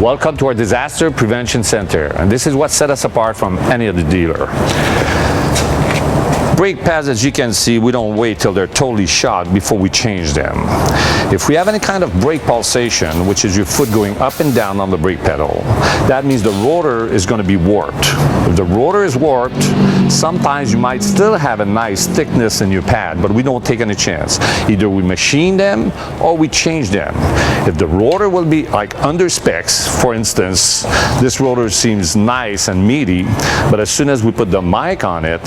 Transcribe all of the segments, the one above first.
Welcome to our Disaster Prevention Center, and this is what set us apart from any other dealer. Brake pads, as you can see, we don't wait till they're totally shot before we change them. If we have any kind of brake pulsation, which is your foot going up and down on the brake pedal, that means the rotor is going to be warped. If the rotor is warped, sometimes you might still have a nice thickness in your pad, but we don't take any chance. Either we machine them or we change them. If the rotor will be like under specs, for instance, this rotor seems nice and meaty, but as soon as we put the mic on it,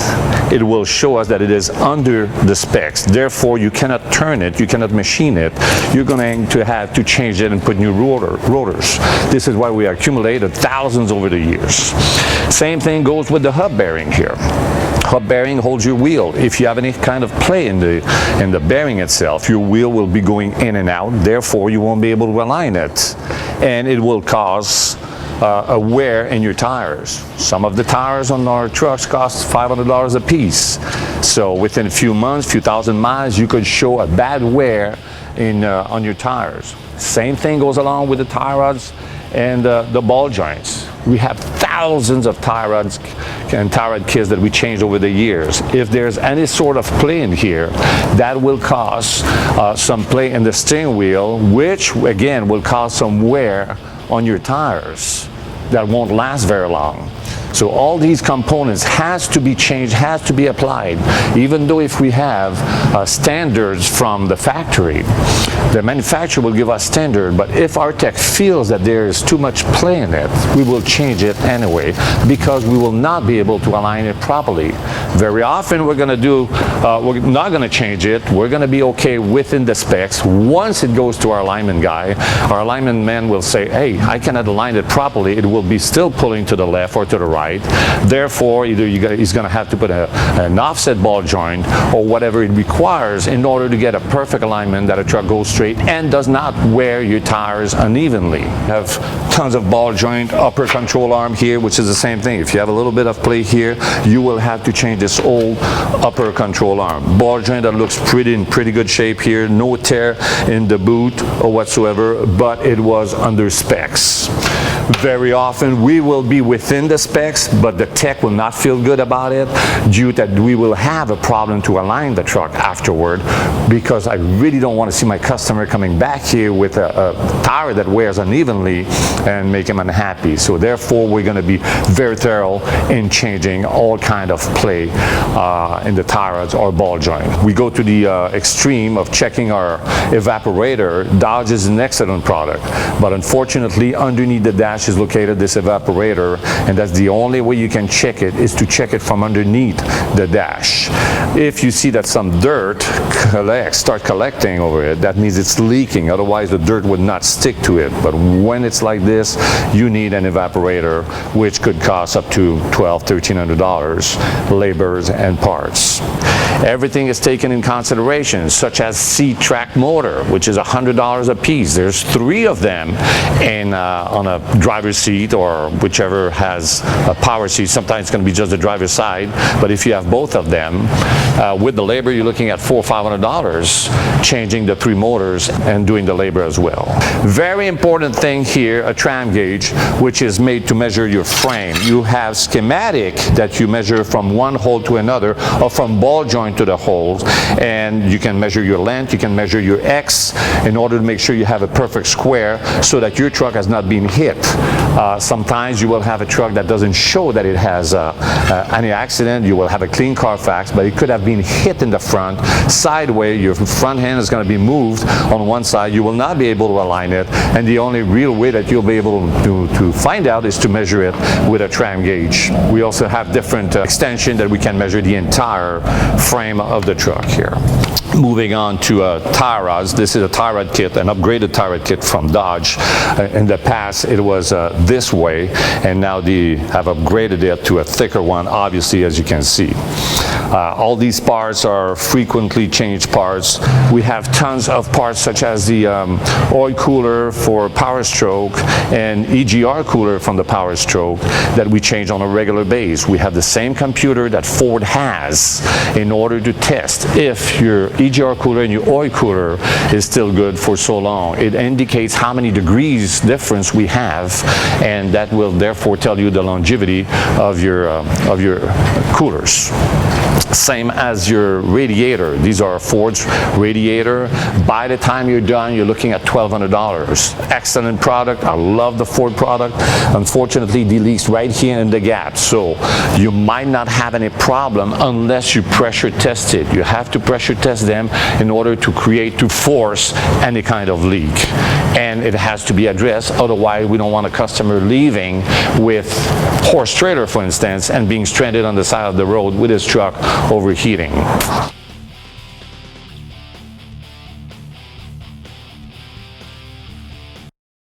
it will show us that it is under the specs. Therefore, you cannot turn it, you cannot machine it. You're going to have to change it and put new rotors. This is why we accumulated thousands over the years. Same thing goes with the hub bearing here. Hub bearing holds your wheel. If you have any kind of play in the bearing itself, your wheel will be going in and out. Therefore, you won't be able to align it, and it will cause a wear in your tires. Some of the tires on our trucks cost $500 a piece. So within a few months, few thousand miles, you could show a bad wear on your tires. Same thing goes along with the tie rods and the ball joints. We have thousands of tie rods and tie rod kits that we changed over the years. If there's any sort of play in here, that will cause some play in the steering wheel, which again will cause some wear on your tires that won't last very long. So all these components has to be changed, has to be applied, even though if we have standards from the factory. The manufacturer will give us standard, but if our tech feels that there is too much play in it, we will change it anyway, because we will not be able to align it properly. Very often we're not going to change it. We're going to be okay within the specs. Once it goes to our alignment guy, our alignment man will say, hey, I cannot align it properly. It will be still pulling to the left or to the right. Therefore, either he's going to have to put an offset ball joint or whatever it requires in order to get a perfect alignment that a truck goes straight and does not wear your tires unevenly. We have tons of ball joint, upper control arm here, which is the same thing. If you have a little bit of play here, you will have to change this old upper control arm. Ball joint that looks in pretty good shape here, no tear in the boot or whatsoever, but it was under specs. Very often we will be within the specs, but the tech will not feel good about it due to that we will have a problem to align the truck afterward, because I really don't want to see my customer coming back here with a tire that wears unevenly and make him unhappy. So therefore we're going to be very thorough in changing all kind of play in the tie rods or ball joint. We go to the extreme of checking our evaporator. Dodge is an excellent product, but unfortunately underneath the dash is located this evaporator, and that's the only way you can check it, is to check it from underneath the dash. If you see that some dirt start collecting over it, that means it's leaking. Otherwise the dirt would not stick to it. But when it's like this, you need an evaporator, which could cost up to $1,200, labors and parts. Everything is taken in consideration, such as C-track motor, which is $100 a piece. There's 3 of them on a driver's seat or whichever has a power seat. Sometimes it's going to be just the driver's side, but if you have both of them, with the labor, you're looking at $400 or $500 changing the 3 motors and doing the labor as well. Very important thing here, a tram gauge, which is made to measure your frame. You have schematic that you measure from one hole to another, or from ball joint to the holes, and you can measure your length, you can measure your X in order to make sure you have a perfect square so that your truck has not been hit. Sometimes you will have a truck that doesn't show that it has any accident. You will have a clean Carfax, but it could have been hit in the front, sideways. Your front hand is going to be moved on one side. You will not be able to align it, and the only real way that you'll be able to find out is to measure it with a tram gauge. We also have different extension that we can measure the entire frame of the truck here. Moving on to tie rods. This is a tie rod kit, an upgraded tie rod kit from Dodge. In the past it was this way, and now they have upgraded it to a thicker one, obviously, as you can see. All these parts are frequently changed parts. We have tons of parts such as the oil cooler for Power Stroke and EGR cooler from the Power Stroke that we change on a regular basis. We have the same computer that Ford has in order order to test if your EGR cooler and your oil cooler is still good for so long. It indicates how many degrees difference we have, and that will therefore tell you the longevity of your coolers. Same as your radiator. These are Ford's radiator. By the time you're done, you're looking at $1,200. Excellent product. I love the Ford product. Unfortunately, they leaks right here in the gap. So you might not have any problem unless you pressure test it. You have to pressure test them in order to force any kind of leak. And it has to be addressed. Otherwise, we don't want a customer leaving with horse trailer, for instance, and being stranded on the side of the road with his truck overheating.